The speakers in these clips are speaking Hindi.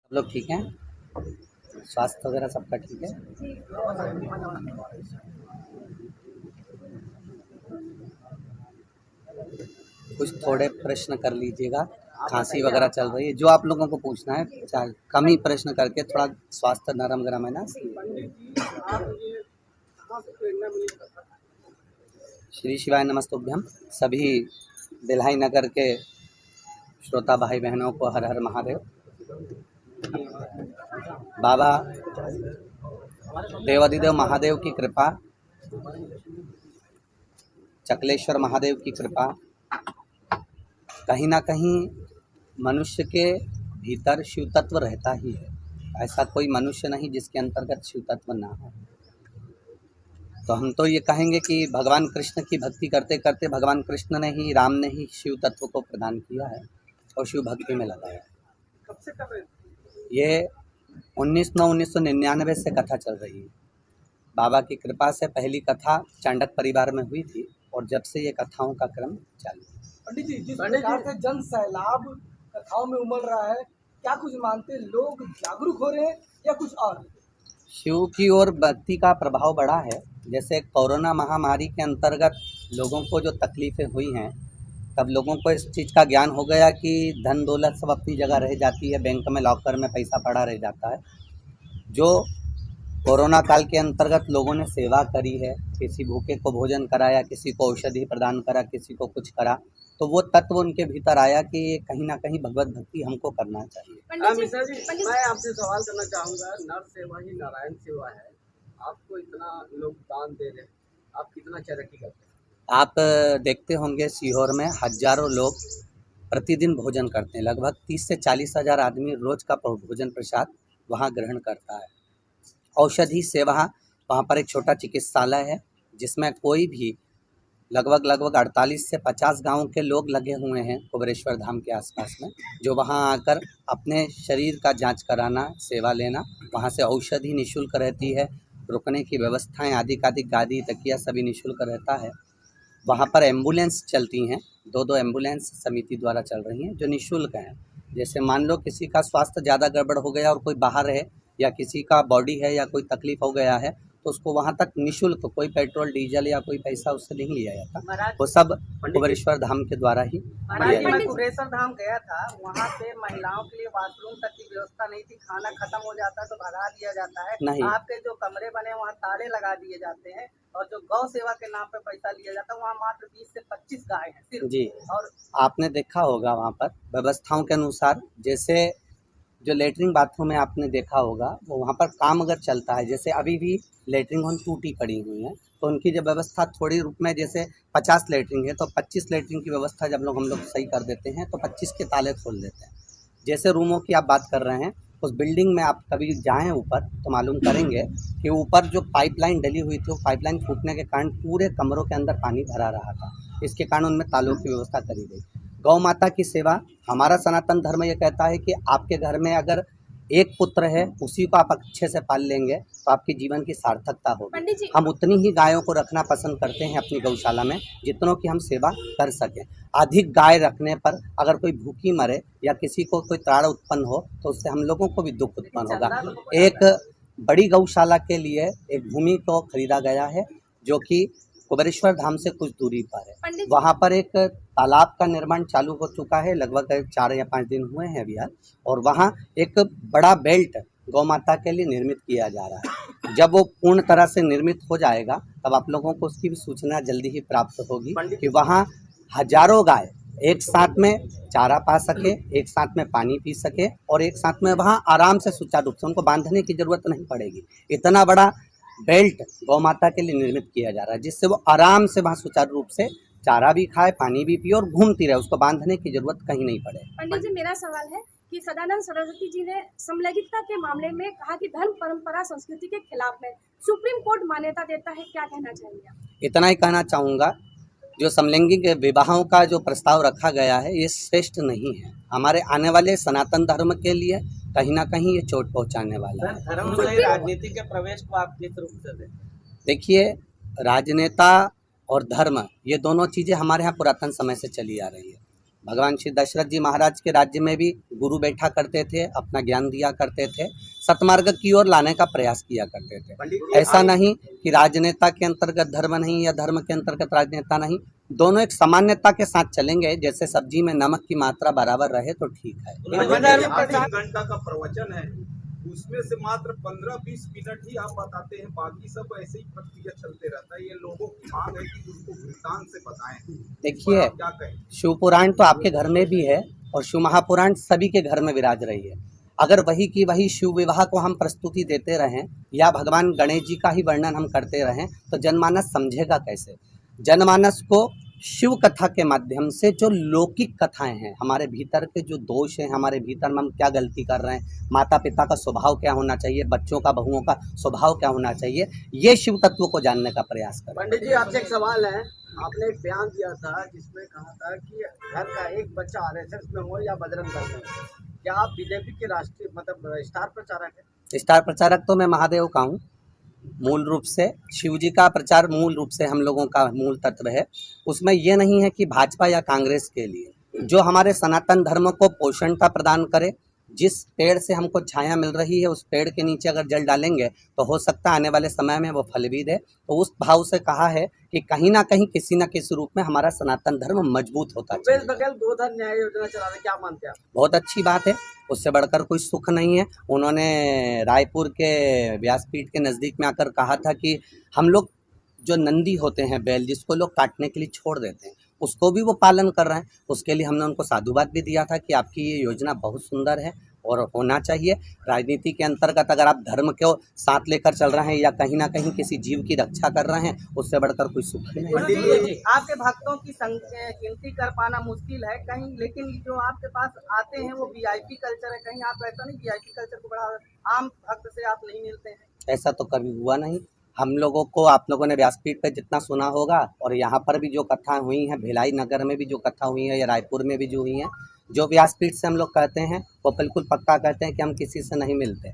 सब लोग ठीक हैं? स्वास्थ्य वगैरह सबका ठीक है? कुछ थोड़े प्रश्न कर लीजिएगा। खांसी वगैरह चल रही है, जो आप लोगों को पूछना है कम ही प्रश्न करके, थोड़ा स्वास्थ्य नरम गरम है ना। श्री शिवाय नमस्तुभ्यम। सभी बेल्हाई नगर के श्रोता भाई बहनों को हर हर महादेव। बाबा देवाधिदेव महादेव की कृपा, चकलेश्वर महादेव की कृपा, कहीं ना कहीं मनुष्य के भीतर शिव तत्व रहता ही है। ऐसा कोई मनुष्य नहीं जिसके अंतर्गत शिव तत्व ना हो। तो हम तो ये कहेंगे कि भगवान कृष्ण की भक्ति करते करते भगवान कृष्ण ने ही, राम ने ही शिव तत्व को प्रदान किया है और शिव भक्ति में लगाया। कब से कर रहे हैं? ये 1999 से कथा चल रही है। बाबा की कृपा से पहली कथा चांडक परिवार में हुई थी और जब से ये कथाओं का क्रम चालू है। पंडित जी, जिस प्रकार से जन सैलाब कथाओं में उमड़ रहा है, क्या कुछ मानते लोग जागरूक हो रहे हैं या कुछ और? शिव की ओर भक्ति का प्रभाव बढ़ा है। जैसे कोरोना महामारी के अंतर्गत लोगों को जो तकलीफ़ें हुई हैं, तब लोगों को इस चीज़ का ज्ञान हो गया कि धन दौलत सब अपनी जगह रह जाती है, बैंक में लॉकर में पैसा पड़ा रह जाता है। जो कोरोना काल के अंतर्गत लोगों ने सेवा करी है, किसी भूखे को भोजन कराया, किसी को औषधि प्रदान करा, किसी को कुछ करा, तो वो तत्व उनके भीतर आया कि कहीं ना कहीं भगवत भक्ति हमको करना चाहिए। मिश्रा जी, मैं आपसे सवाल करना चाहूँगा। नर सेवा ही नारायण सेवा है। आपको इतना लोग दान दे रहे हैं, आप कितना चैरिटी करते हैं? आप देखते होंगे सीहोर में हजारों लोग प्रतिदिन भोजन करते हैं। लगभग 30 से 40 हज़ार आदमी रोज का भोजन प्रसाद वहाँ ग्रहण करता है। औषधि सेवा, वहाँ पर एक छोटा चिकित्सालय है जिसमें कोई भी लगभग 48 से 50 गाँव के लोग लगे हुए हैं कुबेरेश्वर धाम के आसपास में, जो वहाँ आकर अपने शरीर का जांच कराना, सेवा लेना। वहाँ से औषधि निःशुल्क रहती है, रुकने की व्यवस्थाएं आदि गादी तकिया सभी निःशुल्क रहता है। वहाँ पर एम्बुलेंस चलती हैं, 2-2 एम्बुलेंस समिति द्वारा चल रही हैं जो निःशुल्क हैं। जैसे मान लो किसी का स्वास्थ्य ज़्यादा गड़बड़ हो गया और कोई बाहर है, या किसी का बॉडी है या कोई तकलीफ हो गया है, तो उसको वहाँ तक निःशुल्क, कोई पेट्रोल डीजल या कोई पैसा उससे नहीं लिया जाता। वो सब कुबेरेश्वर धाम के द्वारा ही लिया मैं कुबेरेश्वर धाम गया था, वहाँ पे महिलाओं के लिए वॉशरूम तक की व्यवस्था नहीं थी। खाना खत्म हो जाता है तो भगा दिया जाता है। नहीं, आपके जो कमरे बने वहाँ ताले लगा दिए जाते हैं और जो गौ सेवा के नाम पे पैसा लिया जाता है, वहाँ मात्र 20 से 25 गाय हैं सिर्फ जी। और आपने देखा होगा वहाँ पर व्यवस्थाओं के अनुसार, जैसे जो लेटरिन बाथरूम में आपने देखा होगा, वो वहाँ पर काम अगर चलता है, जैसे अभी भी लेटरिन होन टूटी पड़ी हुई है, तो उनकी जो व्यवस्था थोड़ी रूप में, जैसे 50 लेटरिन है तो 25 लेटरिन की व्यवस्था जब हम लोग सही कर देते हैं तो 25 के ताले खोल देते हैं। जैसे रूमों की आप बात कर रहे हैं, उस बिल्डिंग में आप कभी जाएं ऊपर तो मालूम करेंगे कि ऊपर जो पाइपलाइन डली हुई थी, वो पाइपलाइन फूटने के कारण पूरे कमरों के अंदर पानी भरा रहा था। इसके कारण उनमें तालों की व्यवस्था करी गई। गौ माता की सेवा, हमारा सनातन धर्म ये कहता है कि आपके घर में अगर एक पुत्र है, उसी को आप अच्छे से पाल लेंगे तो आपके जीवन की सार्थकता होगी। हम उतनी ही गायों को रखना पसंद करते हैं अपनी गौशाला में जितनों की हम सेवा कर सकें। अधिक गाय रखने पर अगर कोई भूखी मरे या किसी को कोई त्राण उत्पन्न हो तो उससे हम लोगों को भी दुख उत्पन्न होगा। एक बड़ी गौशाला के लिए एक भूमि को खरीदा गया है जो कि कुबेरेश्वर धाम से कुछ दूरी पर है। वहाँ पर एक तालाब का निर्माण चालू हो चुका है, लगभग 4 या 5 दिन हुए हैं अभी हाल, और वहाँ एक बड़ा बेल्ट गौ माता के लिए निर्मित किया जा रहा है। जब वो पूर्ण तरह से निर्मित हो जाएगा तब आप लोगों को उसकी भी सूचना जल्दी ही प्राप्त होगी कि वहाँ हजारों गाय एक साथ में चारा पा सके, एक साथ में पानी पी सके और एक साथ में वहाँ आराम से सुचारू रूप से, उनको बांधने की जरूरत नहीं पड़ेगी। इतना बड़ा बेल्ट गौ माता के लिए निर्मित किया जा रहा है जिससे वो आराम से वहाँ सुचारू रूप से चारा भी खाए, पानी भी पिए और घूमती रहे, उसको बांधने की जरूरत कहीं नहीं पड़े। पंडित जी, मेरा सवाल है कि सदानंद सरस्वती जी ने समलैंगिकता के मामले में कहा कि धर्म परंपरा संस्कृति के खिलाफ है, सुप्रीम कोर्ट मान्यता देता है, क्या कहना चाहेंगे आप? इतना ही कहना चाहूँगा, जो समलैंगिक विवाहों का जो प्रस्ताव रखा गया है ये श्रेष्ठ नहीं है। हमारे आने वाले सनातन धर्म के लिए कहीं ना कहीं ये चोट पहुंचाने वाला है। धर्म से राजनीति के प्रवेश को आप किस रूप से देखें? देखिए, राजनेता और धर्म ये दोनों चीज़ें हमारे यहाँ पुरातन समय से चली आ रही है। भगवान श्री दशरथ जी महाराज के राज्य में भी गुरु बैठा करते थे, अपना ज्ञान दिया करते थे, सतमार्ग की ओर लाने का प्रयास किया करते थे। ऐसा नहीं कि राजनेता के अंतर्गत धर्म नहीं या धर्म के अंतर्गत राजनेता नहीं, दोनों एक सामान्यता के साथ चलेंगे। जैसे सब्जी में नमक की मात्रा बराबर रहे तो ठीक है। घंटा का प्रवचन है, उसमें से मात्र 15-20 मिनट ही आप बताते हैं, बाकी सब ऐसे ही प्रक्रिया चलते रहता है। ये लोगों की मांग है कि उसको भुगतान से बताएं। देखिए, क्या कहें? शिव पुराण तो आपके घर में भी है और शिव महापुराण सभी के घर में विराज रही है। अगर वही की वही शिव विवाह को हम प्रस्तुति देते रहें या भगवान गणेश जी का ही वर्णन हम करते रहें तो जनमानस समझेगा कैसे? जनमानस को शिव कथा के माध्यम से जो लौकिक कथाएं हैं, हमारे भीतर के जो दोष हैं, हमारे भीतर में हम क्या गलती कर रहे हैं, माता पिता का स्वभाव क्या होना चाहिए, बच्चों का बहुओं का स्वभाव क्या होना चाहिए, ये शिव तत्व को जानने का प्रयास करें। पंडित जी, आपसे एक सवाल है। आपने एक बयान दिया था जिसमें कहा था कि घर का एक बच्चा आरएसएस में हो या बजरंग दल में, क्या आप बीजेपी के राष्ट्रीय मतलब स्टार प्रचारक हैं? स्टार प्रचारक तो मैं महादेव का हूँ। मूल रूप से शिव जी का प्रचार मूल रूप से हम लोगों का मूल तत्व है। उसमें ये नहीं है कि भाजपा या कांग्रेस के लिए, जो हमारे सनातन धर्म को पोषणता प्रदान करे, जिस पेड़ से हमको छाया मिल रही है उस पेड़ के नीचे अगर जल डालेंगे तो हो सकता है आने वाले समय में वो फल भी दे। तो उस भाव से कहा है कि कहीं ना कहीं किसी न किसी रूप में हमारा सनातन धर्म मजबूत होता है। भूपेश बघेल गोधन न्याय योजना चला रहे, क्या मानते हैं आप? बहुत अच्छी बात है, उससे बढ़कर कोई सुख नहीं है। उन्होंने रायपुर के व्यासपीठ के नज़दीक में आकर कहा था कि हम लोग जो नंदी होते हैं, बैल जिसको लोग काटने के लिए छोड़ देते हैं, उसको भी वो पालन कर रहे हैं। उसके लिए हमने उनको साधुवाद भी दिया था कि आपकी ये योजना बहुत सुंदर है और होना चाहिए। राजनीति के अंतर्गत अगर आप धर्म को साथ लेकर चल रहे हैं या कहीं ना कहीं किसी जीव की रक्षा कर रहे हैं, उससे बढ़कर कोई सुख ही नहीं। आपके भक्तों की गिनती कर पाना मुश्किल है कहीं, लेकिन जो आपके पास आते हैं वो वीआईपी कल्चर है। कहीं आप ऐसा नहीं वीआईपी कल्चर को बढ़ावा, आम भक्त से आप नहीं मिलते हैं? ऐसा तो कभी हुआ नहीं। हम लोगों को, आप लोगों ने व्यासपीठ पे जितना सुना होगा और यहाँ पर भी जो कथा हुई हैं, भिलाई नगर में भी जो कथा हुई है या रायपुर में भी जो हुई हैं, जो व्यासपीठ से हम लोग कहते हैं वो बिल्कुल पक्का कहते हैं कि हम किसी से नहीं मिलते।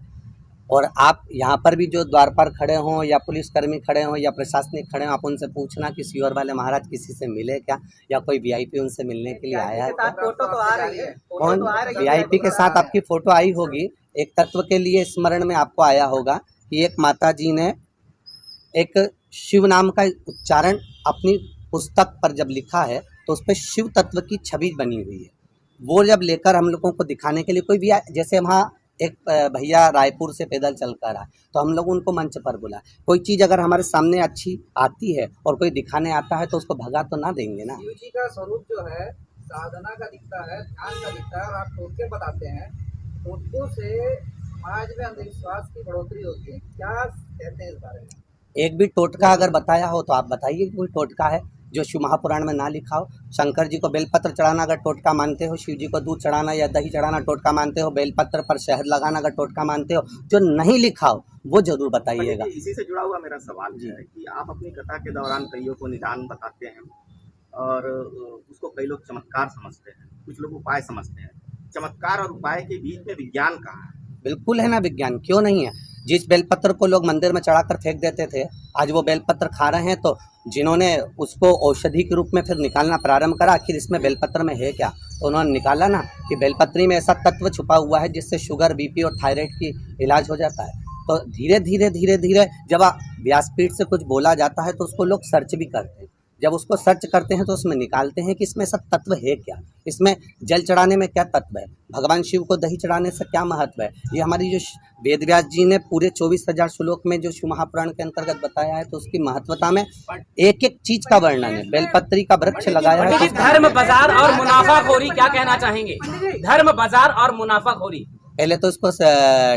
और आप यहाँ पर भी जो द्वार पर खड़े हों या पुलिसकर्मी खड़े हों या प्रशासनिक खड़े हों, आप उनसे पूछना कि सीहोर वाले महाराज किसी से मिले क्या, या कोई वीआईपी उनसे मिलने के लिए आया है? फोटो तो आ रही है। कौन वीआईपी के साथ आपकी फ़ोटो आई होगी? एक तत्व के लिए स्मरण में आपको आया होगा कि एक माता जी ने एक शिव नाम का उच्चारण अपनी पुस्तक पर जब लिखा है तो उस पर शिव तत्व की छवि बनी हुई है। वो जब लेकर हम लोगों को दिखाने के लिए कोई भी जैसे वहाँ एक भैया रायपुर से पैदल चल कर आए तो हम लोग उनको मंच पर बुला। कोई चीज़ अगर हमारे सामने अच्छी आती है और कोई दिखाने आता है तो उसको भगा तो ना देंगे ना। शिव जी का स्वरूप जो है साधना का दिखता है, ध्यान का दिखता है, और आप टोटके बताते हैं। टोटकों से समाज में अंधविश्वास की बढ़ोतरी होती है, क्या कहते हैं इस बारे में? एक भी टोटका अगर बताया हो तो आप बताइए कोई टोटका है जो शिव महापुराण में ना लिखा हो। शंकर जी को बेलपत्र चढ़ाना अगर टोटका मानते हो, शिव जी को दूध चढ़ाना या दही चढ़ाना टोटका मानते हो, बेलपत्र पर शहद लगाना अगर टोटका मानते हो, जो नहीं लिखा हो वो जरूर बताइएगा। इसी से जुड़ा हुआ मेरा सवाल है कि आप अपनी कथा के दौरान कईयों को निदान बताते हैं और उसको कई लोग चमत्कार समझते हैं, कुछ लोग उपाय समझते हैं। चमत्कार और उपाय के बीच में विज्ञान कहाँ है? बिल्कुल है ना विज्ञान, क्यों नहीं है। जिस बेलपत्र को लोग मंदिर में चढ़ाकर फेंक देते थे, आज वो बेलपत्र खा रहे हैं। तो जिन्होंने उसको औषधि के रूप में फिर निकालना प्रारंभ करा, आखिर इसमें बेलपत्र में है क्या, तो उन्होंने निकाला ना कि बेलपत्री में ऐसा तत्व छुपा हुआ है जिससे शुगर, बीपी और थायराइड की इलाज हो जाता है। तो धीरे धीरे जब व्यासपीठ से कुछ बोला जाता है तो उसको लोग सर्च भी करते हैं। जब उसको सर्च करते हैं तो उसमें निकालते हैं कि इसमें सब तत्व है क्या, इसमें जल चढ़ाने में क्या तत्व है, भगवान शिव को दही चढ़ाने से क्या महत्व है। ये हमारी जो वेदव्यास जी ने पूरे 24,000 श्लोक में जो शिव महापुराण के अंतर्गत बताया है, तो उसकी महत्वता में एक एक चीज का वर्णन है। बेलपत्री का वृक्ष लगाया है। धर्म बाजार और मुनाफाखोरी, क्या कहना चाहेंगे? धर्म बाजार और मुनाफाखोरी, पहले तो उसको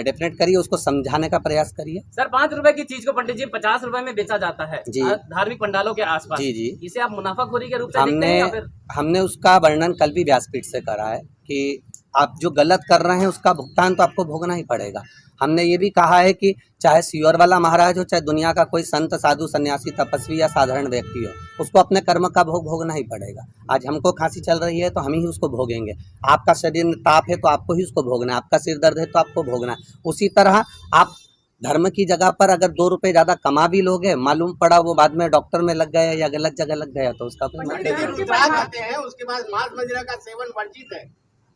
डेफिनेट करिए, उसको समझाने का प्रयास करिए। सर 5 रुपए की चीज को पंडित जी 50 रुपए में बेचा जाता है जी, धार्मिक पंडालों के आसपास। जी, इसे आप मुनाफाखोरी के रूप से देखते हैं या फिर? हमने उसका वर्णन कल भी व्यासपीठ से करा है कि आप जो गलत कर रहे हैं उसका भुगतान तो आपको भोगना ही पड़ेगा। हमने ये भी कहा है कि चाहे सीहोर वाला महाराज हो, चाहे दुनिया का कोई संत, साधु, सन्यासी, तपस्वी या साधारण व्यक्ति हो, उसको अपने कर्म का भोग भोगना ही पड़ेगा। आज हमको खांसी चल रही है तो हम ही उसको भोगेंगे। आपका शरीर में ताप है तो आपको ही उसको भोगना है। आपका सिर दर्द है तो आपको भोगना है। उसी तरह आप धर्म की जगह पर अगर 2 रुपए ज्यादा कमा भी लोगे, मालूम पड़ा वो बाद में डॉक्टर में लग गया या गलत जगह लग गया तो उसका कोई मतलब नहीं। रुद्राक्ष आते हैं उसके बाद मांस मदिरा का सेवन वर्जित है,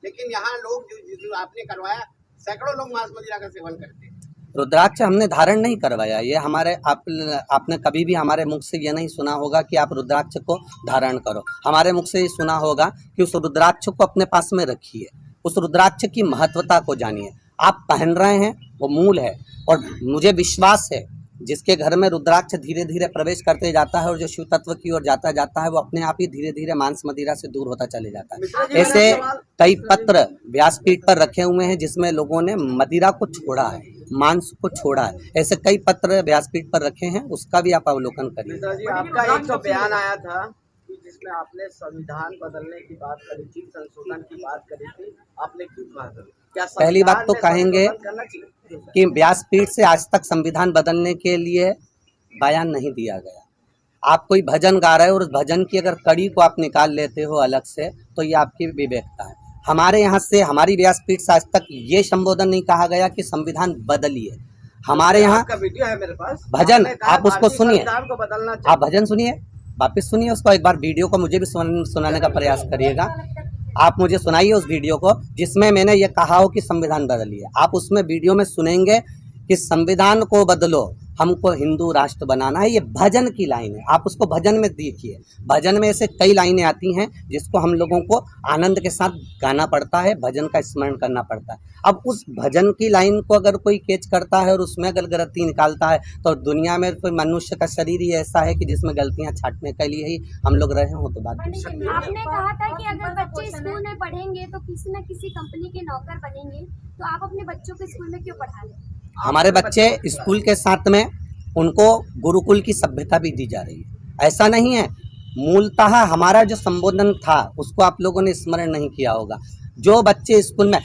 लेकिन यहाँ लोग जो आपने करवाया, सैकड़ों लोग मांस मदिरा का सेवन करते हैं। रुद्राक्ष हमने धारण नहीं करवाया। ये हमारे आपने कभी भी हमारे मुख से ये नहीं सुना होगा कि आप रुद्राक्ष को धारण करो। हमारे मुख से ये सुना होगा कि उस रुद्राक्ष को अपने पास में रखिए, उस रुद्राक्ष की महत्वता को जानिए। आप पहन रहे हैं वो मूल है, और मुझे विश्वास है जिसके घर में रुद्राक्ष धीरे धीरे प्रवेश करते जाता है और जो शिव तत्व की ओर जाता है वो अपने आप ही धीरे धीरे मांस मदिरा से दूर होता चले जाता है। ऐसे कई पत्र व्यासपीठ पर रखे हुए हैं जिसमें लोगों ने मदिरा को छोड़ा है, मांस को छोड़ा है। ऐसे कई पत्र व्यासपीठ पर रखे हैं, उसका भी आप अवलोकन करिए। मिश्रा जी, आपका एक तो बयान आया था कि जिसमें आपने संविधान बदलने की बात करी थी, संशोधन की बात करी थी, आपने क्यों कहा था? क्या पहली बात तो कहेंगे करना चाहिए कि व्यासपीठ से आज तक संविधान बदलने के लिए बयान नहीं दिया गया। आप कोई भजन गा रहे हो और उस भजन की अगर कड़ी को आप निकाल लेते हो अलग से तो ये आपकी विवेकता है। हमारे यहाँ से, हमारी व्यासपीठ से आज तक ये संबोधन नहीं कहा गया कि संविधान बदलिए। हमारे यहाँ आपका वीडियो है मेरे पास, भजन, आपने कहा आप उसको भारतीय सुनिए, संविधान को बदलना चाहिए। आप भजन सुनिए, वापस सुनिए उसको एक बार, वीडियो को मुझे भी सुनाने का प्रयास करिएगा। आप मुझे सुनाइए उस वीडियो को जिसमें मैंने ये कहा हो कि संविधान बदलिए। आप उसमें वीडियो में सुनेंगे कि संविधान को बदलो, हमको हिंदू राष्ट्र बनाना है। ये भजन की लाइन है, आप उसको भजन में देखिए। भजन में ऐसे कई लाइनें आती हैं जिसको हम लोगों को आनंद के साथ गाना पड़ता है, भजन का स्मरण करना पड़ता है। अब उस भजन की लाइन को अगर कोई कैच करता है और उसमें अगर गलती निकालता है तो दुनिया में कोई मनुष्य का शरीर ही ऐसा है कि जिसमें गलतियां छांटने के लिए ही हम लोग रहे हो। तो बात आपने कहा था कि अगर बच्चे स्कूल में पढ़ेंगे तो किसी न किसी कंपनी के नौकर बनेंगे, तो आप अपने बच्चों को स्कूल में क्यों पढ़ा रहे हैं? हमारे बच्चे स्कूल के साथ में उनको गुरुकुल की सभ्यता भी दी जा रही है। ऐसा नहीं है, मूलतः हमारा जो संबोधन था उसको आप लोगों ने स्मरण नहीं किया होगा। जो बच्चे स्कूल में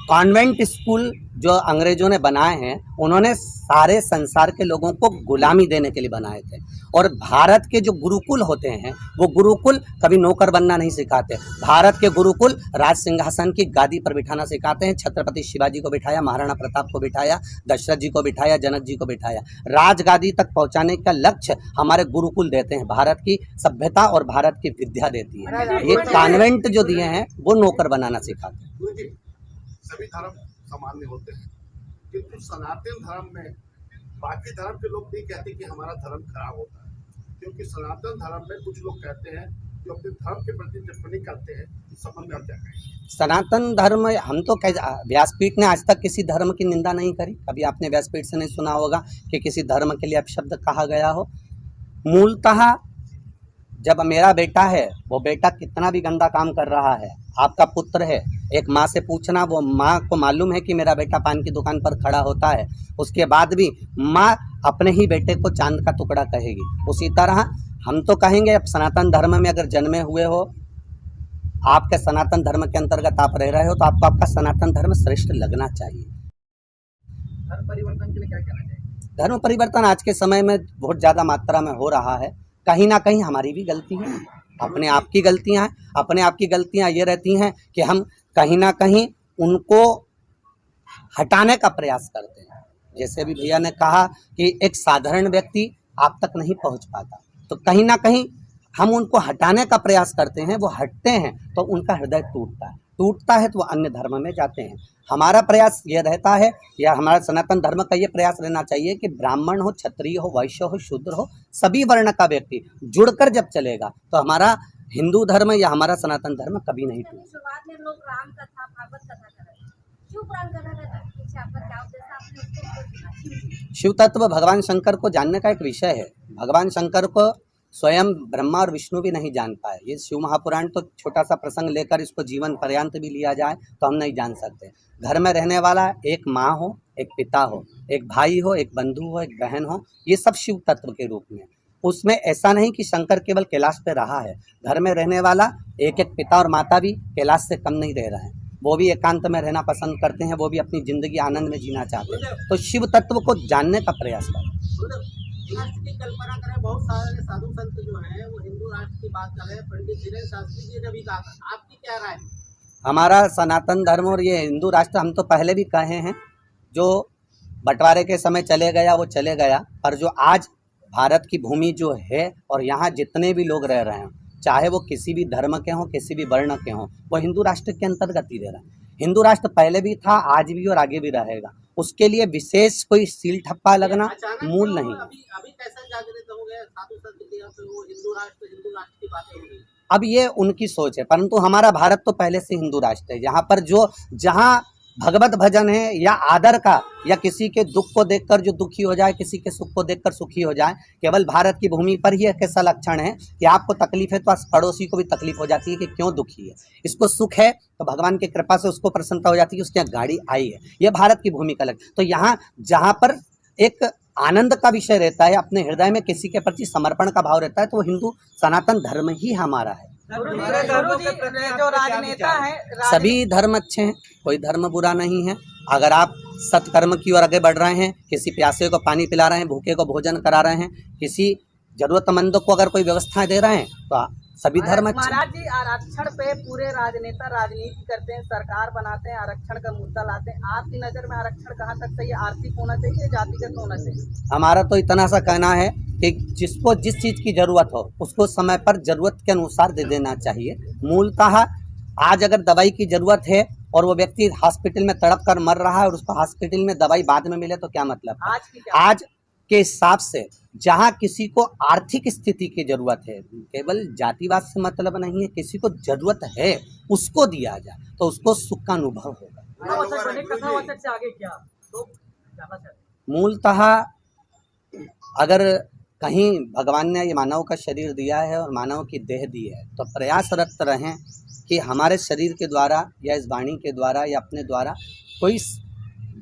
कॉन्वेंट स्कूल जो अंग्रेजों ने बनाए हैं, उन्होंने सारे संसार के लोगों को गुलामी देने के लिए बनाए थे। और भारत के जो गुरुकुल होते हैं वो गुरुकुल कभी नौकर बनना नहीं सिखाते। भारत के गुरुकुल राज सिंहासन की गादी पर बिठाना सिखाते हैं। छत्रपति शिवाजी को बिठाया, महाराणा प्रताप को बिठाया, दशरथ जी को बिठाया, जनक जी को बिठाया। राजगादी तक पहुंचाने का लक्ष्य हमारे गुरुकुल देते हैं, भारत की सभ्यता और भारत की विद्या देती है। ये कॉन्वेंट जो दिए हैं वो नौकर बनाना सिखाते हैं। सभी धर्म सामान्य होते हैं, किंतु सनातन धर्म में बाकी धर्म के लोग नहीं कहते कि हमारा धर्म खराब होता है, क्योंकि सनातन धर्म में कुछ लोग कहते हैं जो अपने धर्म के प्रति टिप्पणी करते हैं। इस संबंध में आप क्या कहेंगे? सनातन धर्म, हम तो व्यासपीठ ने आज तक किसी धर्म की निंदा नहीं करी। कभी आपने व्यासपीठ से नहीं सुना होगा कि किसी धर्म के लिए अपशब्द कहा गया हो। मूलतः जब मेरा बेटा है, वो बेटा कितना भी गंदा काम कर रहा है, आपका पुत्र है, एक माँ से पूछना, वो माँ को मालूम है कि मेरा बेटा पान की दुकान पर खड़ा होता है, उसके बाद भी माँ अपने ही बेटे को चांद का टुकड़ा कहेगी। उसी तरह हम तो कहेंगे, अब सनातन धर्म में अगर जन्मे हुए हो, आपके सनातन धर्म के अंतर्गत आप रह रहे हो, तो आपको आपका सनातन धर्म श्रेष्ठ लगना चाहिए। धर्म परिवर्तन के लिए क्या कहना चाहिए? धर्म परिवर्तन आज के समय में बहुत ज़्यादा मात्रा में हो रहा है। कहीं ना कहीं हमारी भी गलती है, अपने आप की गलतियां हैं। अपने आप की गलतियां ये रहती हैं कि हम कहीं ना कहीं उनको हटाने का प्रयास करते हैं। जैसे अभी भैया ने कहा कि एक साधारण व्यक्ति आप तक नहीं पहुंच पाता, तो कहीं ना कहीं हम उनको हटाने का प्रयास करते हैं। वो हटते हैं तो उनका हृदय टूटता है तो वो अन्य धर्म में जाते हैं। हमारा प्रयास ये रहता है, या हमारा सनातन धर्म का ये प्रयास रहना चाहिए कि ब्राह्मण हो, क्षत्रिय हो, वैश्य हो, शूद्र हो, सभी वर्ण का व्यक्ति जुड़कर जब चलेगा तो हमारा हिंदू धर्म या हमारा सनातन धर्म कभी नहीं टूटेगा। शुरुआत में लोग राम कथा, भागवत कथा कर रहे हैं, क्यों पुराण कथा कर रहे हैं? पीछे आपका क्या उद्देश्य, आपने उसको शिव तत्व भगवान शंकर को जानने का एक विषय है। भगवान शंकर को स्वयं ब्रह्मा और विष्णु भी नहीं जान पाए। ये शिव महापुराण तो छोटा सा प्रसंग लेकर इसको जीवन पर्यंत भी लिया जाए तो हम नहीं जान सकते। घर में रहने वाला एक माँ हो, एक पिता हो, एक भाई हो, एक बंधु हो, एक बहन हो, ये सब शिव तत्व के रूप में। उसमें ऐसा नहीं कि शंकर केवल कैलाश पे रहा है। घर में रहने वाला एक एक पिता और माता भी कैलाश से कम नहीं रह रहे हैं। वो भी एकांत में रहना पसंद करते हैं, वो भी अपनी जिंदगी आनंद में जीना चाहते हैं। तो शिव तत्व को जानने का प्रयास करें। राष्ट्र की कल्पना करें, बहुत सारे साधु संत जो हैं वो हिंदू राष्ट्र की बात कर रहे हैं। पंडित धीरेन्द्र शास्त्री जी ने भी कहा, आपकी क्या राय? हमारा सनातन धर्म और ये हिंदू राष्ट्र, हम तो पहले भी कहे हैं, जो बंटवारे के समय चले गया वो चले गया, पर जो आज भारत की भूमि जो है और यहाँ जितने भी लोग रह रहे हैं, चाहे वो किसी भी धर्म के हों, किसी भी वर्ण के हों, वो हिंदू राष्ट्र के अंतर्गत ही रह रहे हैं। हिंदू राष्ट्र पहले भी था, आज भी और आगे भी रहेगा। उसके लिए विशेष कोई सील ठप्पा लगना मूल नहीं। अभी कैसे जागृत हो गए साधु संत के यहाँ पे, वो हिंदू राष्ट्र की बातें हो रही। अब ये उनकी सोच है, परंतु हमारा भारत तो पहले से हिंदू राष्ट्र है, यहाँ पर जहाँ भगवत भजन है या आदर का, या किसी के दुख को देखकर जो दुखी हो जाए, किसी के सुख को देखकर सुखी हो जाए, केवल भारत की भूमि पर ही एक ऐसा लक्षण है कि आपको तकलीफ है तो पड़ोसी को भी तकलीफ हो जाती है कि क्यों दुखी है। इसको सुख है तो भगवान की कृपा से उसको प्रसन्नता हो जाती है कि उसके यहाँ गाड़ी आई है। यह भारत की भूमि का लक्षण। तो यहाँ जहाँ पर एक आनंद का विषय रहता है, अपने हृदय में किसी के प्रति समर्पण का भाव रहता है, तो वो हिंदू सनातन धर्म ही हमारा है। जो राजनेता है, सभी धर्म अच्छे हैं, कोई धर्म बुरा नहीं है। अगर आप सत्कर्म की ओर आगे बढ़ रहे हैं, किसी प्यासे को पानी पिला रहे हैं, भूखे को भोजन करा रहे हैं, किसी जरूरतमंद को अगर कोई व्यवस्थाएं दे रहे हैं, तो सभी धर्म अच्छे हैं। महाराज जी, आरक्षण पे पूरे राजनेता राजनीति करते हैं, सरकार बनाते हैं, आरक्षण का मुद्दा लाते हैं। आपकी नज़र में आरक्षण कहाँ तक सही है? आर्थिक होना चाहिए, जातिगत होना चाहिए? हमारा तो इतना सा कहना है कि जिसको जिस चीज़ की ज़रूरत हो उसको समय पर ज़रूरत के अनुसार दे देना चाहिए। मूलतः आज अगर दवाई की ज़रूरत है और वो व्यक्ति हॉस्पिटल में तड़प कर मर रहा है और उसको हॉस्पिटल में दवाई बाद में मिले तो क्या मतलब? आज के हिसाब से जहाँ किसी को आर्थिक स्थिति की जरूरत है, केवल जातिवाद से मतलब नहीं है, किसी को जरूरत है उसको दिया जाए तो उसको सुख का अनुभव होगा। मूलतः अगर कहीं भगवान ने ये मानव का शरीर दिया है और मानव की देह दी है, तो प्रयासरत रहें कि हमारे शरीर के द्वारा या इस वाणी के द्वारा या अपने द्वारा कोई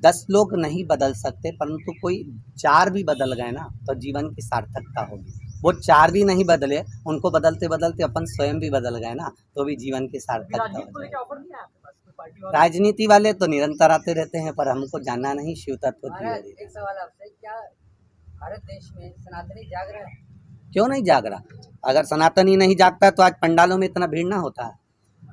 10 लोग नहीं बदल सकते, परंतु कोई 4 भी बदल गए ना तो जीवन की सार्थकता होगी। वो 4 भी नहीं बदले, उनको बदलते बदलते अपन स्वयं भी बदल गए ना तो भी जीवन की सार्थकता होगी। राजनीति वाले तो निरंतर आते रहते हैं, पर हमको जानना नहीं शिव तत्व की। एक सवाल आपसे, क्या भारत देश में सनातनी जाग रहा है? क्यों नहीं जाग रहा? अगर सनातनी नहीं जागता तो आज पंडालों में इतना भीड़ ना होता है।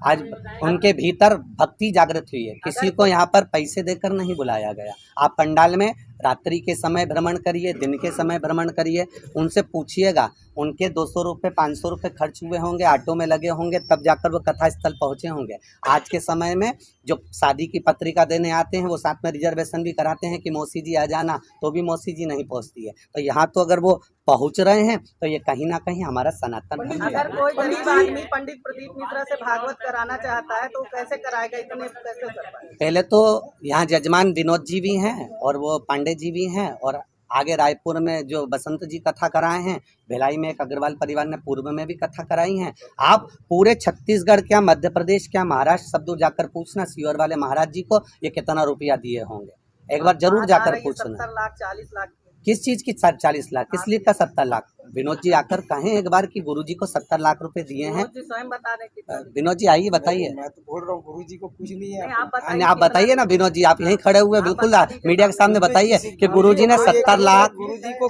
आज उनके भीतर भक्ति जागृत हुई है। किसी को यहाँ पर पैसे देकर नहीं बुलाया गया। आप पंडाल में रात्रि के समय भ्रमण करिए, दिन के समय भ्रमण करिए, उनसे पूछिएगा, उनके 200 रुपये 500 रुपये खर्च हुए होंगे, ऑटो में लगे होंगे, तब जाकर वो कथा स्थल पहुँचे होंगे। आज के समय में जो शादी की पत्रिका देने आते हैं वो साथ में रिजर्वेशन भी कराते हैं कि मौसी जी आ जाना, तो भी मौसी जी नहीं पहुँचती है। तो यहाँ तो अगर वो पहुँच रहे हैं तो ये कहीं ना कहीं हमारा सनातन है। अगर कोई गरीब आदमी पंडित प्रदीप मिश्रा से भागवत कराना चाहता है तो कैसे कराएगा? इतने कैसे कर पाएगा? पहले तो यहाँ जजमान विनोद जी भी हैं और वो पांडे जी भी हैं, और आगे रायपुर में जो बसंत जी कथा कराए हैं, भिलाई में एक अग्रवाल परिवार ने पूर्व में भी कथा कराई हैं। आप पूरे छत्तीसगढ़ क्या, मध्य प्रदेश क्या, महाराष्ट्र सब दूर जाकर पूछना सीहोर वाले महाराज जी को ये कितना रुपया दिए होंगे, एक बार जरूर जाकर पूछना। 70 लाख 40 लाख किस चीज की 40 लाख? किस लिए का 70 लाख? विनोद जी आकर कहें एक बार कि गुरुजी को 70 लाख रुपए दिए हैं। स्वयं बता दें। विनोद जी आइए, बताइए। मैं तो बोल रहा हूँ गुरुजी को कुछ नहीं है। आप बताइए ना विनोद जी, आप यहीं खड़े हुए बिल्कुल मीडिया के सामने बताइए कि गुरुजी ने 70 लाख,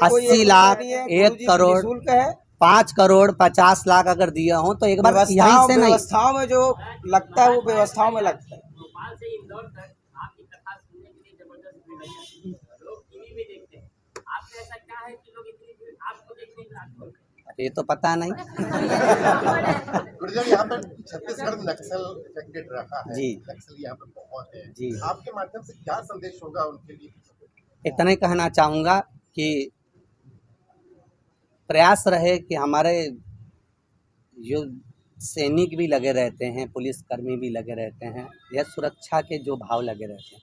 80 लाख, 1 करोड़, 5 करोड़ 50 लाख अगर दिए हों तो एक बार यहीं से नहीं, व्यवस्थाओं में जो लगता है वो व्यवस्थाओं में लगता है। ये तो पता नहीं। गुरुजी, यहाँ पर छत्तीसगढ़ में नक्सल इफेक्टेड रहा है जी, नक्सल यहाँ पर बहुत है जी। आपके माध्यम से क्या संदेश होगा उनके लिए? इतना ही कहना चाहूँगा कि प्रयास रहे कि हमारे जो सैनिक भी लगे रहते हैं, पुलिसकर्मी भी लगे रहते हैं, या सुरक्षा के जो भाव लगे रहते हैं,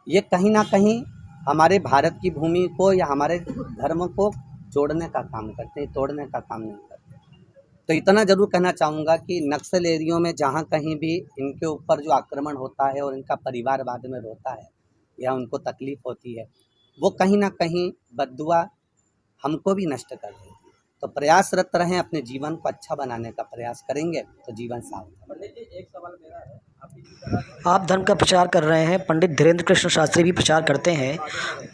ये कहीं ना कहीं हमारे भारत की भूमि को या हमारे धर्म को जोड़ने का काम करते हैं, तोड़ने का काम नहीं करते। तो इतना ज़रूर कहना चाहूँगा कि नक्सल एरियो में जहाँ कहीं भी इनके ऊपर जो आक्रमण होता है और इनका परिवार बाद में रोता है या उनको तकलीफ़ होती है, वो कहीं ना कहीं बद्दुआ हमको भी नष्ट कर देती है। तो प्रयासरत रहें, अपने जीवन को अच्छा बनाने का प्रयास करेंगे तो जीवन साफ होगा। एक सवाल मेरा है, आप धर्म का प्रचार कर रहे हैं, पंडित धीरेन्द्र कृष्ण शास्त्री भी प्रचार करते हैं,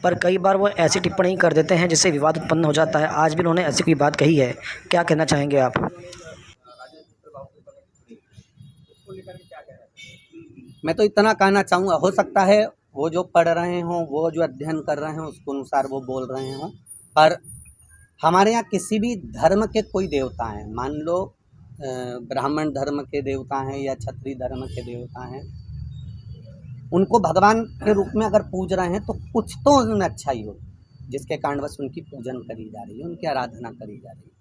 पर कई बार वो ऐसी टिप्पणी कर देते हैं जिससे विवाद उत्पन्न हो जाता है। आज भी उन्होंने ऐसी कोई बात कही है, क्या कहना चाहेंगे आप? मैं तो इतना कहना चाहूँगा, हो सकता है वो जो पढ़ रहे हों, वो जो अध्ययन कर रहे हों, उसके अनुसार वो बोल रहे हों। पर हमारे यहाँ किसी भी धर्म के कोई देवता हैं, मान लो ब्राह्मण धर्म के देवता हैं या क्षत्रिय धर्म के देवता हैं, उनको भगवान के रूप में अगर पूज रहे हैं तो कुछ तो उनमें अच्छाई हो, जिसके कारण बस उनकी पूजन करी जा रही है, उनकी आराधना करी जा रही है।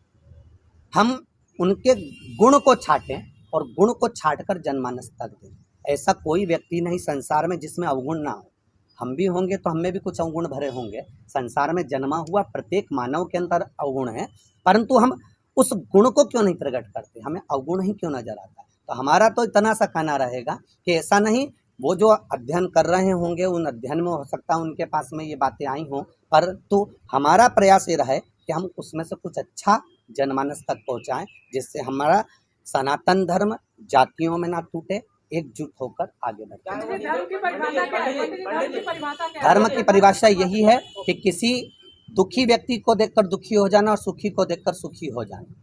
हम उनके गुण को छाटें और गुण को छाट कर जनमानस तक दें। ऐसा कोई व्यक्ति नहीं संसार में जिसमें अवगुण ना हो। हम भी होंगे तो हमें भी कुछ अवगुण भरे होंगे। संसार में जन्मा हुआ प्रत्येक मानव के अंदर अवगुण है, परंतु हम उस गुण को क्यों नहीं प्रकट करते, हमें अवगुण ही क्यों नजर आता है। तो हमारा तो इतना सा कहना रहेगा कि ऐसा नहीं, वो जो अध्ययन कर रहे होंगे उन अध्ययन में हो सकता है उनके पास में ये बातें आई हों, परंतु हमारा प्रयास ये रहे कि हम उसमें से कुछ अच्छा जनमानस तक पहुँचाएँ, जिससे हमारा सनातन धर्म जातियों में ना टूटे, एकजुट होकर आगे बढ़े। धर्म की परिभाषा यही है कि किसी दुखी व्यक्ति को देखकर दुखी हो जाना और सुखी को देखकर सुखी हो जाना।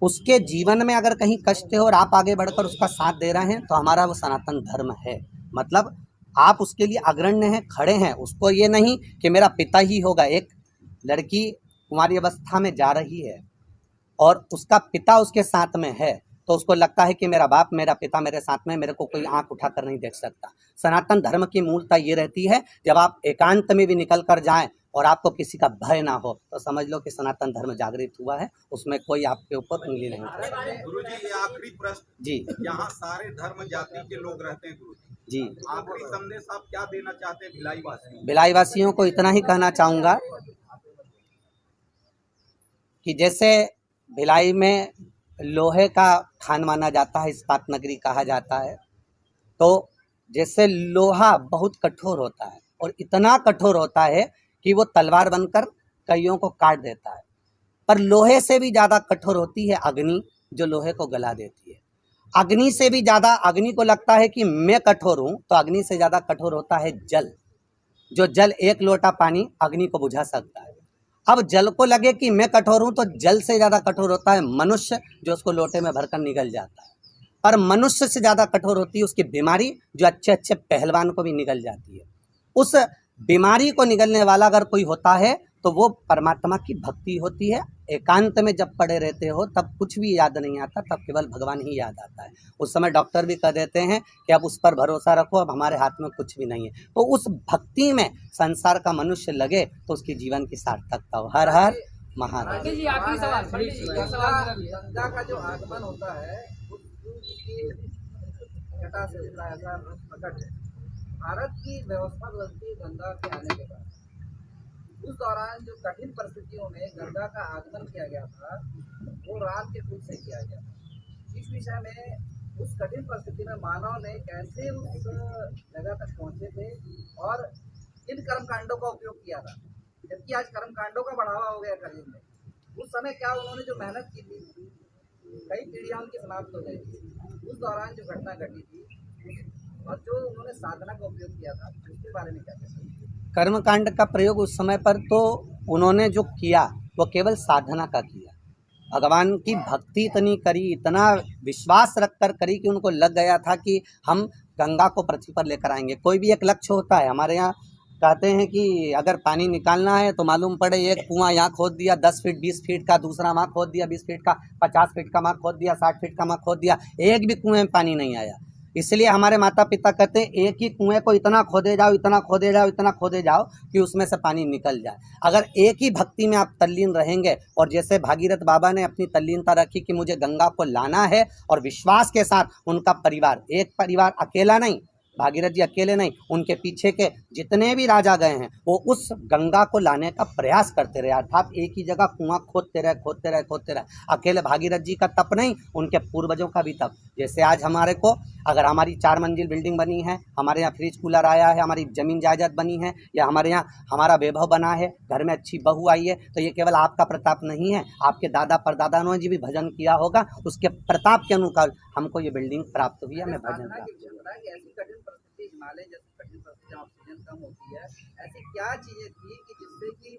उसके जीवन में अगर कहीं कष्ट है और आप आगे बढ़कर उसका साथ दे रहे हैं तो हमारा वो सनातन धर्म है। मतलब आप उसके लिए अग्रण्य हैं, खड़े हैं। उसको ये नहीं कि मेरा पिता ही होगा। एक लड़की कुंवारी अवस्था में जा रही है और उसका पिता उसके साथ में है, तो उसको लगता है कि मेरा बाप, मेरा पिता मेरे साथ में, मेरे को कोई आंख उठाकर नहीं देख सकता। सनातन धर्म की मूलता ये रहती है, जब आप एकांत में भी निकल कर जाएं और आपको किसी का भय ना हो, तो समझ लो कि सनातन धर्म जागृत हुआ है, उसमें कोई आपके ऊपर उंगली नहीं कर सकता। गुरुजी, ये आखिरी प्रश्न जी, यहाँ सारे धर्म जाति के लोग रहते हैं गुरुजी, जी, आखिरी संदेश आप क्या देना चाहते हैं भिलाई वासियों? भिलाई वासियों को इतना ही कहना चाहूँगा कि जैसे भिलाई में लोहे का खान माना जाता है, इस्पात नगरी कहा जाता है, तो जैसे लोहा बहुत कठोर होता है और इतना कठोर होता है कि वो तलवार बनकर कईयों को काट देता है, पर लोहे से भी ज़्यादा कठोर होती है अग्नि, जो लोहे को गला देती है। अग्नि से भी ज़्यादा, अग्नि को लगता है कि मैं कठोर हूँ, तो अग्नि से ज़्यादा कठोर होता है जल। जो जल एक लोटा पानी अग्नि को बुझा सकता है। अब जल को लगे कि मैं कठोर हूँ, तो जल से ज़्यादा कठोर होता है मनुष्य, जो उसको लोटे में भरकर निगल जाता है। पर मनुष्य से ज़्यादा कठोर होती है उसकी बीमारी, जो अच्छे अच्छे पहलवान को भी निगल जाती है। उस बीमारी को निगलने वाला अगर कोई होता है तो वो परमात्मा की भक्ति होती है। एकांत में जब पड़े रहते हो तब कुछ भी याद नहीं आता, तब केवल भगवान ही याद आता है। उस समय डॉक्टर भी कह देते हैं कि अब उस पर भरोसा रखो, अब हमारे हाथ में कुछ भी नहीं है। तो उस भक्ति में संसार का मनुष्य लगे तो उसकी जीवन की सार्थकता हो। हर हर महादेव। गंगा का जो आगमन होता है वो की घटा से होता है, ऐसा प्रकट है। भारत की व्यवस्था बदलती है गंगा के आने के बाद। उस दौरान जो कठिन परिस्थितियों में गंगा का आगमन किया गया था वो राम के दूध से किया गया था। इस विषय में उस कठिन परिस्थिति में मानव ने कैसे उस जगह तक पहुंचे थे और किन कर्मकांडों का उपयोग किया था, जबकि आज कर्मकांडों का बढ़ावा हो गया कलयुग में। उस समय क्या उन्होंने जो मेहनत की थी, कई पीढ़ियां उनकी समाप्त हो गई थी। उस दौरान जो घटना घटी थी और जो उन्होंने साधना का उपयोग किया था, उसके बारे में क्या कहते हैं? कर्मकांड का प्रयोग उस समय पर तो उन्होंने जो किया वो केवल साधना का किया। भगवान की भक्ति इतनी करी, इतना विश्वास रख कर करी कि उनको लग गया था कि हम गंगा को पृथ्वी पर लेकर आएंगे। कोई भी एक लक्ष्य होता है। हमारे यहाँ कहते हैं कि अगर पानी निकालना है तो मालूम पड़े एक कुआं यहाँ खोद दिया 10 फीट 20 फीट का, दूसरा वहाँ खोद दिया 20 फीट का, 50 फीट का वहाँ खोद दिया, 60 फीट का वहाँ खोद दिया, एक भी कुएं में पानी नहीं आया। इसलिए हमारे माता पिता कहते हैं एक ही कुएं को इतना खोदे जाओ, इतना खोदे जाओ, इतना खोदे जाओ कि उसमें से पानी निकल जाए। अगर एक ही भक्ति में आप तल्लीन रहेंगे, और जैसे भागीरथ बाबा ने अपनी तल्लीनता रखी कि मुझे गंगा को लाना है, और विश्वास के साथ उनका परिवार, एक परिवार अकेला नहीं, भागीरथ जी अकेले नहीं, उनके पीछे के जितने भी राजा गए हैं वो उस गंगा को लाने का प्रयास करते रहे। अर्थात एक ही जगह कुआं खोदते रहे, खोदते रहे, खोदते रहे। अकेले भागीरथ जी का तप नहीं, उनके पूर्वजों का भी तप। जैसे आज हमारे को अगर हमारी 4 मंजिल बिल्डिंग बनी है, हमारे यहाँ फ्रिज कूलर आया है, हमारी ज़मीन जायदाद बनी है, या हमारे यहाँ हमारा वैभव बना है, घर में अच्छी बहू आई है, तो ये केवल आपका प्रताप नहीं है, आपके दादा परदादा ने जी भी भजन किया होगा, उसके प्रताप के अनुसार हमको ये बिल्डिंग प्राप्त हुई है, हमें भजन प्राप्त हुआ। ऐसी कठिन परिस्थिति, हिमालय जैसी कठिन परिस्थिति, ऑक्सीजन कम होती है, ऐसी क्या चीजें थी कि जिससे कि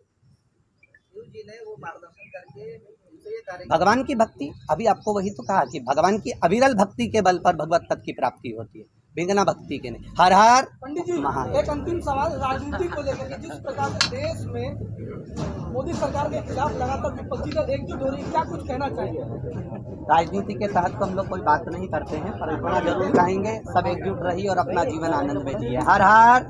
शिव जी ने वो मार्गदर्शन करके उनसे ये कार्य? भगवान की भक्ति। अभी आपको वही तो कहा कि भगवान की अविरल भक्ति के बल पर भगवत तत्व की प्राप्ति होती है। बिना भक्ति के नहीं। हर हर पंडित जी महादेव। एक अंतिम सवाल राजनीति को लेकर के, जिस प्रकार से देश में मोदी सरकार के खिलाफ लगातार विपक्षी दल एकजुट हो रही है, क्या कुछ कहना चाहिए? राजनीति के तहत तो हम लोग कोई बात नहीं करते हैं, पर इतना जरूर कहेंगे सब एकजुट रहिए और अपना जीवन आनंद में जिए। हर हर